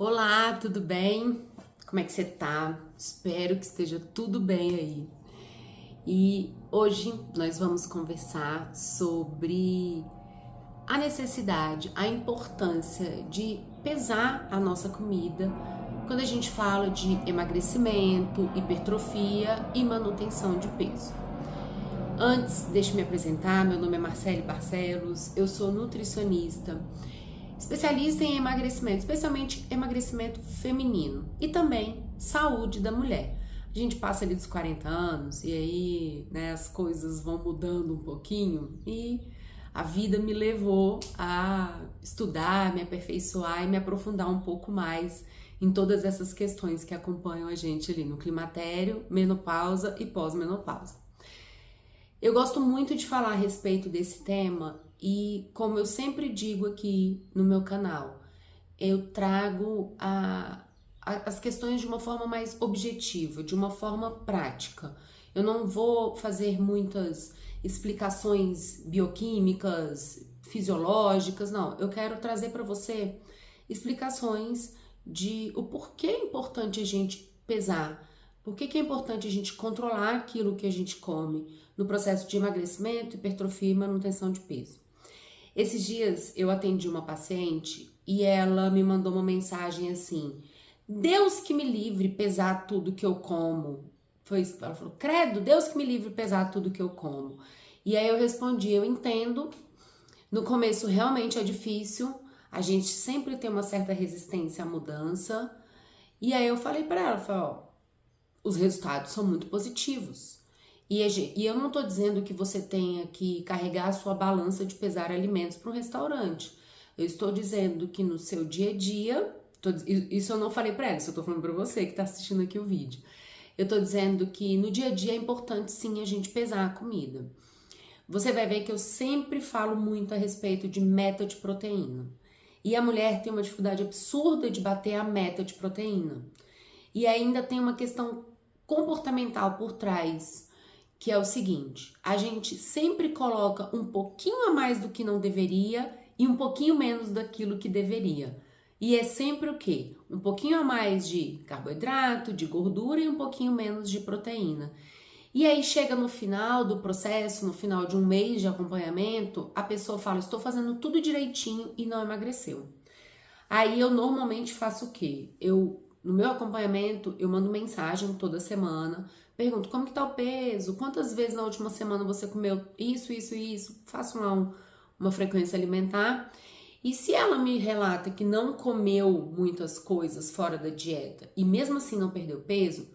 Olá, tudo bem? Como é que você tá? Espero que esteja tudo bem aí. E hoje nós vamos conversar sobre a necessidade, a importância de pesar a nossa comida quando a gente fala de emagrecimento, hipertrofia e manutenção de peso. Antes, deixe-me me apresentar, meu nome é Marcele Barcelos, eu sou nutricionista, especialista em emagrecimento, especialmente emagrecimento feminino e também saúde da mulher. A gente passa ali dos 40 anos e aí, né, as coisas vão mudando um pouquinho e a vida me levou a estudar, me aperfeiçoar e me aprofundar um pouco mais em todas essas questões que acompanham a gente ali no climatério, menopausa e pós-menopausa. Eu gosto muito de falar a respeito desse tema e, como eu sempre digo aqui no meu canal, eu trago as questões de uma forma mais objetiva, de uma forma prática. Eu não vou fazer muitas explicações bioquímicas, fisiológicas, não. Eu quero trazer para você explicações de o porquê é importante a gente pesar, por que é importante a gente controlar aquilo que a gente come no processo de emagrecimento, hipertrofia e manutenção de peso. Esses dias eu atendi uma paciente e ela me mandou uma mensagem assim: Deus que me livre pesar tudo que eu como. Foi isso que ela falou: credo, Deus que me livre pesar tudo que eu como. E aí eu respondi: eu entendo, no começo realmente é difícil, a gente sempre tem uma certa resistência à mudança. E aí eu falei para ela, falei, ó, os resultados são muito positivos. E eu não estou dizendo que você tenha que carregar a sua balança de pesar alimentos para um restaurante. Eu estou dizendo que no seu dia a dia, isso eu não falei para ela, isso eu estou falando para você que está assistindo aqui o vídeo. Eu estou dizendo que no dia a dia é importante sim a gente pesar a comida. Você vai ver que eu sempre falo muito a respeito de meta de proteína. E a mulher tem uma dificuldade absurda de bater a meta de proteína. E ainda tem uma questão comportamental por trás, que é o seguinte: a gente sempre coloca um pouquinho a mais do que não deveria e um pouquinho menos daquilo que deveria. E é sempre o quê? Um pouquinho a mais de carboidrato, de gordura e um pouquinho menos de proteína. E aí chega no final do processo, no final de um mês de acompanhamento, a pessoa fala: estou fazendo tudo direitinho e não emagreceu. Aí eu normalmente faço o quê? No meu acompanhamento, eu mando mensagem toda semana, pergunto como que tá o peso, quantas vezes na última semana você comeu isso, isso e isso, faço lá uma frequência alimentar. E se ela me relata que não comeu muitas coisas fora da dieta e mesmo assim não perdeu peso,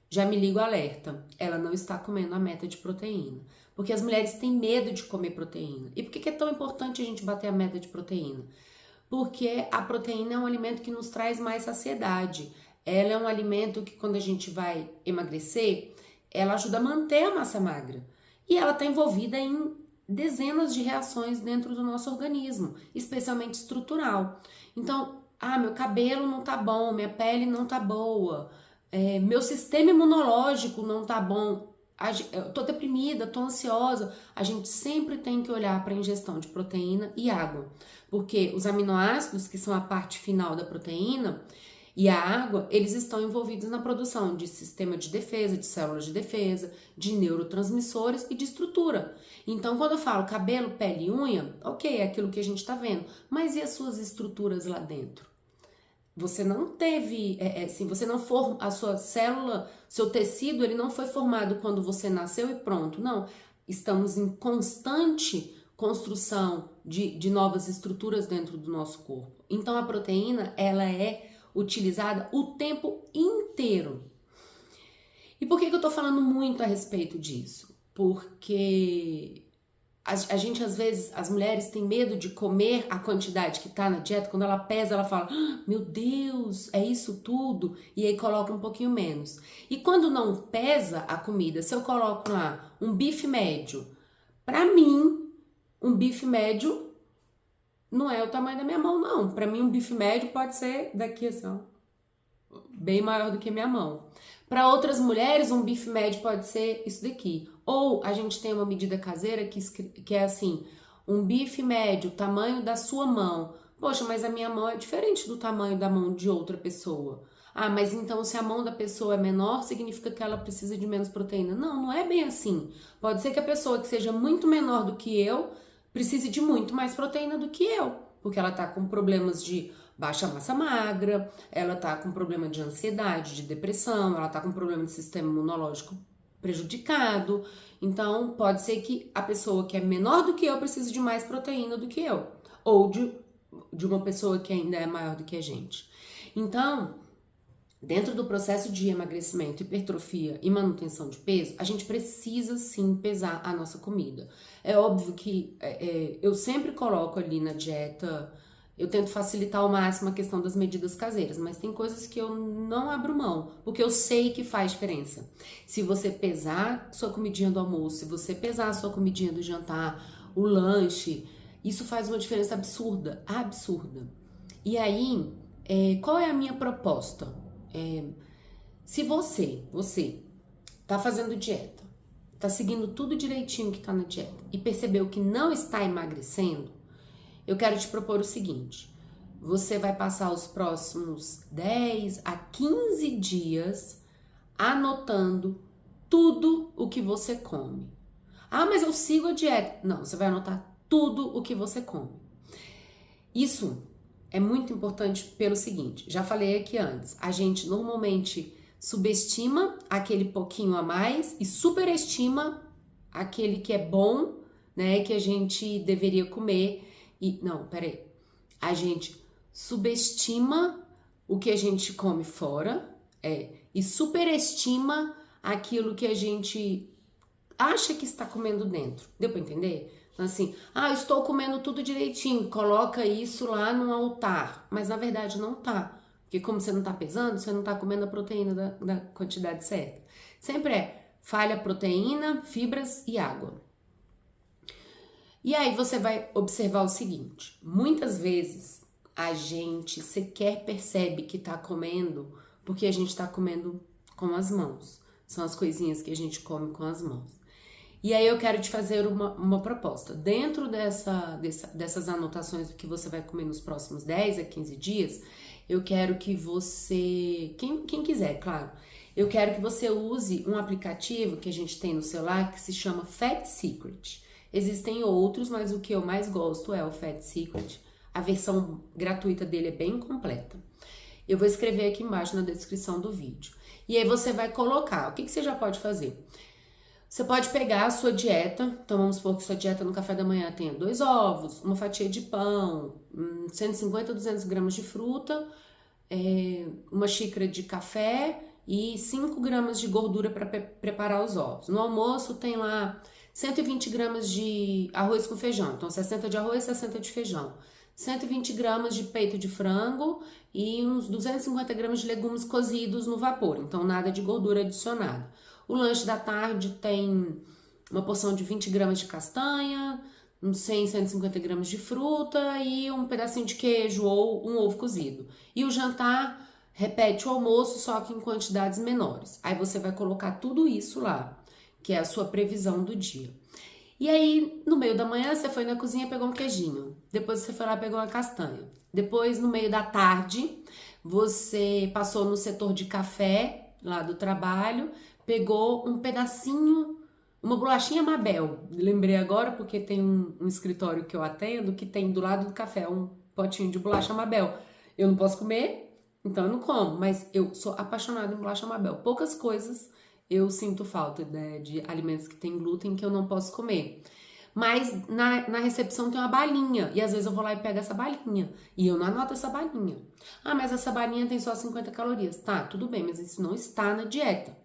já me ligo alerta, ela não está comendo a meta de proteína. Porque as mulheres têm medo de comer proteína. E por que é tão importante a gente bater a meta de proteína? Porque a proteína é um alimento que nos traz mais saciedade. Ela é um alimento que, quando a gente vai emagrecer, ela ajuda a manter a massa magra. E ela está envolvida em dezenas de reações dentro do nosso organismo, especialmente estrutural. Então, meu cabelo não tá bom, minha pele não tá boa, meu sistema imunológico não tá bom, eu tô deprimida, tô ansiosa. A gente sempre tem que olhar para a ingestão de proteína e água, porque os aminoácidos, que são a parte final da proteína, e a água, eles estão envolvidos na produção de sistema de defesa, de células de defesa, de neurotransmissores e de estrutura. Então, quando eu falo cabelo, pele e unha, ok, é aquilo que a gente tá vendo, mas e as suas estruturas lá dentro? Você não teve, você não for a sua célula, seu tecido, ele não foi formado quando você nasceu e pronto. Não, estamos em constante construção de novas estruturas dentro do nosso corpo. Então a proteína, ela é utilizada o tempo inteiro. E por que eu tô falando muito a respeito disso? Porque a gente, às vezes, as mulheres têm medo de comer a quantidade que tá na dieta. Quando ela pesa, ela fala: meu Deus, é isso tudo? E aí coloca um pouquinho menos. E quando não pesa a comida, se eu coloco lá um bife médio, pra mim, um bife médio não é o tamanho da minha mão, não. Pra mim, um bife médio pode ser daqui assim, ó, bem maior do que minha mão. Para outras mulheres, um bife médio pode ser isso daqui. Ou a gente tem uma medida caseira que é assim: um bife médio, tamanho da sua mão, Poxa, mas a minha mão é diferente do tamanho da mão de outra pessoa. Ah, mas então se a mão da pessoa é menor, significa que ela precisa de menos proteína. Não, não é bem assim. Pode ser que a pessoa que seja muito menor do que eu precise de muito mais proteína do que eu, porque ela tá com problemas de baixa massa magra, ela tá com problema de ansiedade, de depressão, ela tá com problema de sistema imunológico prejudicado. Então, pode ser que a pessoa que é menor do que eu precise de mais proteína do que eu, ou de uma pessoa que ainda é maior do que a gente. Então, dentro do processo de emagrecimento, hipertrofia e manutenção de peso, a gente precisa sim pesar a nossa comida. É óbvio que eu sempre coloco ali na dieta, eu tento facilitar ao máximo a questão das medidas caseiras, mas tem coisas que eu não abro mão, porque eu sei que faz diferença. Se você pesar sua comidinha do almoço, se você pesar sua comidinha do jantar, o lanche, isso faz uma diferença absurda, absurda. E aí, qual é a minha proposta? Se você tá fazendo dieta, tá seguindo tudo direitinho que tá na dieta e percebeu que não está emagrecendo, eu quero te propor o seguinte: você vai passar os próximos 10 a 15 dias anotando tudo o que você come. Ah, mas eu sigo a dieta. Não, você vai anotar tudo o que você come. Isso é muito importante pelo seguinte, já falei aqui antes, a gente normalmente subestima aquele pouquinho a mais e superestima aquele que é bom, né, que a gente deveria comer. E não, peraí, a gente subestima o que a gente come fora, e superestima aquilo que a gente acha que está comendo dentro. Deu pra entender? Então assim, eu estou comendo tudo direitinho, coloca isso lá no altar, mas na verdade não tá. Porque como você não tá pesando, você não tá comendo a proteína da quantidade certa. Sempre falha proteína, fibras e água. E aí você vai observar o seguinte, muitas vezes a gente sequer percebe que tá comendo porque a gente tá comendo com as mãos. São as coisinhas que a gente come com as mãos. E aí eu quero te fazer uma proposta. Dentro dessas anotações do que você vai comer nos próximos 10 a 15 dias, eu quero que você, quem quiser, claro, eu quero que você use um aplicativo que a gente tem no celular que se chama Fat Secret. Existem outros, mas o que eu mais gosto é o Fat Secret. A versão gratuita dele é bem completa. Eu vou escrever aqui embaixo na descrição do vídeo. E aí você vai colocar, o que você já pode fazer? Você pode pegar a sua dieta, então vamos supor que sua dieta no café da manhã tenha 2 ovos, uma fatia de pão, 150 a 200 gramas de fruta, uma xícara de café e 5 gramas de gordura para preparar os ovos. No almoço tem lá 120 gramas de arroz com feijão, então 60 de arroz, 60 de feijão. 120 gramas de peito de frango e uns 250 gramas de legumes cozidos no vapor, então nada de gordura adicionada. O lanche da tarde tem uma porção de 20 gramas de castanha, uns 100, 150 gramas de fruta e um pedacinho de queijo ou um ovo cozido. E o jantar repete o almoço, só que em quantidades menores. Aí você vai colocar tudo isso lá, que é a sua previsão do dia. E aí, no meio da manhã, você foi na cozinha e pegou um queijinho. Depois você foi lá e pegou uma castanha. Depois, no meio da tarde, você passou no setor de café, lá do trabalho, pegou um pedacinho, uma bolachinha Mabel. Lembrei agora porque tem um escritório que eu atendo que tem do lado do café um potinho de bolacha Mabel. Eu não posso comer, então eu não como, mas eu sou apaixonada em bolacha Mabel. Poucas coisas eu sinto falta, né, de alimentos que tem glúten que eu não posso comer. Mas na recepção tem uma balinha, e às vezes eu vou lá e pego essa balinha, e eu não anoto essa balinha. Mas essa balinha tem só 50 calorias. Tá, tudo bem, mas isso não está na dieta.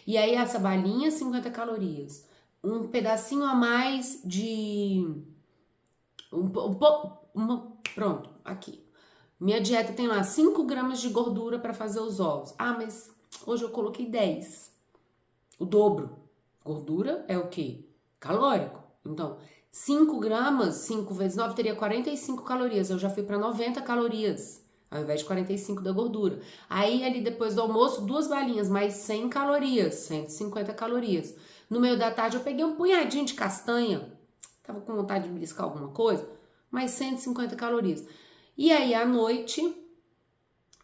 E aí essa balinha, 50 calorias. Um pedacinho a mais de... Pronto, aqui. Minha dieta tem lá 5 gramas de gordura para fazer os ovos. Mas hoje eu coloquei 10. O dobro. Gordura é o quê? Calórico. Então, 5 gramas, 5 vezes 9 teria 45 calorias. Eu já fui para 90 calorias, ao invés de 45 da gordura. Aí, ali depois do almoço, 2 balinhas, mais 100 calorias, 150 calorias. No meio da tarde, eu peguei um punhadinho de castanha. Tava com vontade de beliscar alguma coisa, mais 150 calorias. E aí, à noite,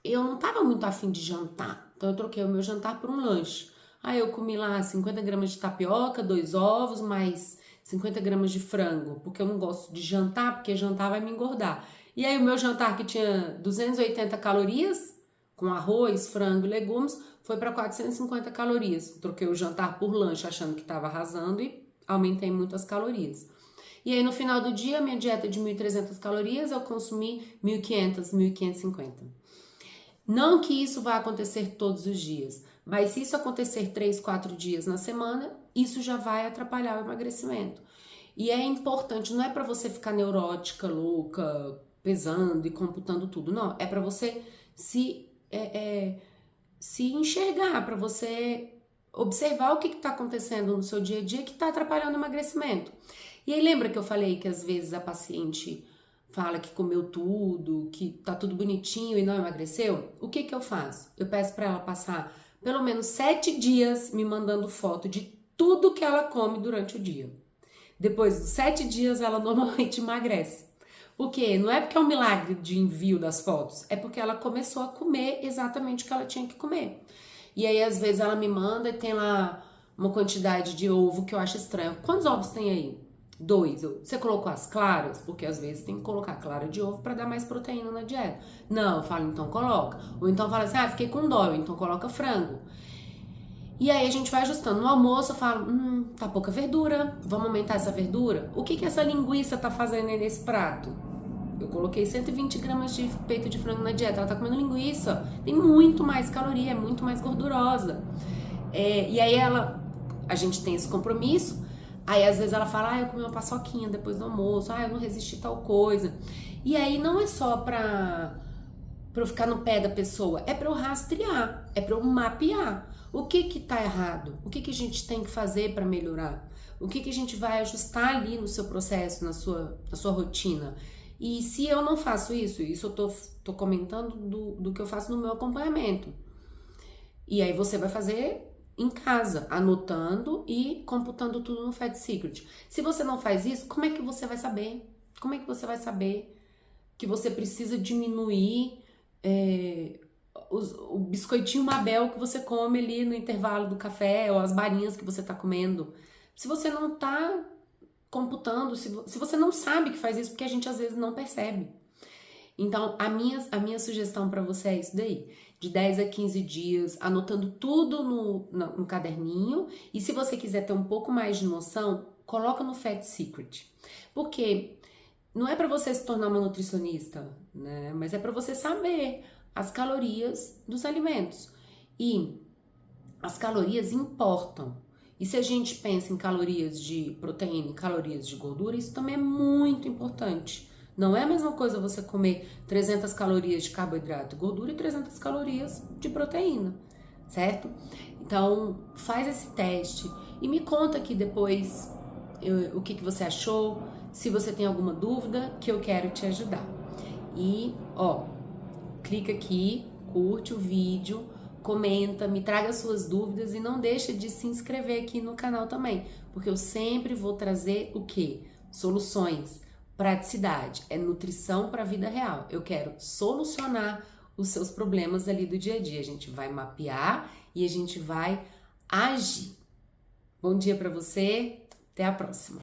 eu não tava muito afim de jantar. Então, eu troquei o meu jantar por um lanche. Aí, eu comi lá 50 gramas de tapioca, 2 ovos, mais 50 gramas de frango. Porque eu não gosto de jantar, porque jantar vai me engordar. E aí, o meu jantar, que tinha 280 calorias, com arroz, frango e legumes, foi para 450 calorias. Troquei o jantar por lanche, achando que estava arrasando e aumentei muito as calorias. E aí, no final do dia, minha dieta de 1.300 calorias, eu consumi 1.500, 1.550. Não que isso vá acontecer todos os dias, mas se isso acontecer 3, 4 dias na semana, isso já vai atrapalhar o emagrecimento. E é importante, não é para você ficar neurótica, louca, pesando e computando tudo, não. É para você se enxergar, para você observar o que está acontecendo no seu dia a dia que está atrapalhando o emagrecimento. E aí lembra que eu falei que às vezes a paciente fala que comeu tudo, que tá tudo bonitinho e não emagreceu? O que eu faço? Eu peço para ela passar pelo menos 7 dias me mandando foto de tudo que ela come durante o dia. Depois dos 7 dias ela normalmente emagrece. Por quê? Não é porque é um milagre de envio das fotos, é porque ela começou a comer exatamente o que ela tinha que comer. E aí, às vezes, ela me manda e tem lá uma quantidade de ovo que eu acho estranho. Quantos ovos tem aí? 2. Você colocou as claras? Porque às vezes tem que colocar clara de ovo para dar mais proteína na dieta. Não, eu falo, então coloca. Ou então fala assim, fiquei com dó, então coloca frango. E aí a gente vai ajustando. No almoço eu falo, tá pouca verdura, vamos aumentar essa verdura? O que essa linguiça tá fazendo aí nesse prato? Eu coloquei 120 gramas de peito de frango na dieta, ela tá comendo linguiça, tem muito mais caloria, é muito mais gordurosa. E aí a gente tem esse compromisso, aí às vezes ela fala, eu comi uma paçoquinha depois do almoço, eu não resisti tal coisa. E aí não é só pra eu ficar no pé da pessoa, é pra eu rastrear, é pra eu mapear. O que tá errado? O que a gente tem que fazer para melhorar? O que a gente vai ajustar ali no seu processo, na sua rotina? E se eu não faço isso eu tô comentando do que eu faço no meu acompanhamento. E aí você vai fazer em casa, anotando e computando tudo no Fat Secret. Se você não faz isso, como é que você vai saber? Como é que você vai saber que você precisa diminuir o biscoitinho Mabel que você come ali no intervalo do café ou as barinhas que você tá comendo? Se você não tá computando, se você não sabe que faz isso, porque a gente às vezes não percebe. Então, a minha sugestão para você é isso daí, de 10 a 15 dias, anotando tudo no caderninho, e se você quiser ter um pouco mais de noção, coloca no Fat Secret. Porque não é para você se tornar uma nutricionista, né? Mas é para você saber as calorias dos alimentos. E as calorias importam. E se a gente pensa em calorias de proteína e calorias de gordura, isso também é muito importante. Não é a mesma coisa você comer 300 calorias de carboidrato e gordura e 300 calorias de proteína, certo? Então, faz esse teste e me conta aqui depois o que você achou, se você tem alguma dúvida, que eu quero te ajudar. E, clica aqui, curte o vídeo, comenta, me traga suas dúvidas e não deixa de se inscrever aqui no canal também, porque eu sempre vou trazer o quê? Soluções, praticidade, é nutrição para a vida real. Eu quero solucionar os seus problemas ali do dia a dia. A gente vai mapear e a gente vai agir. Bom dia para você, até a próxima.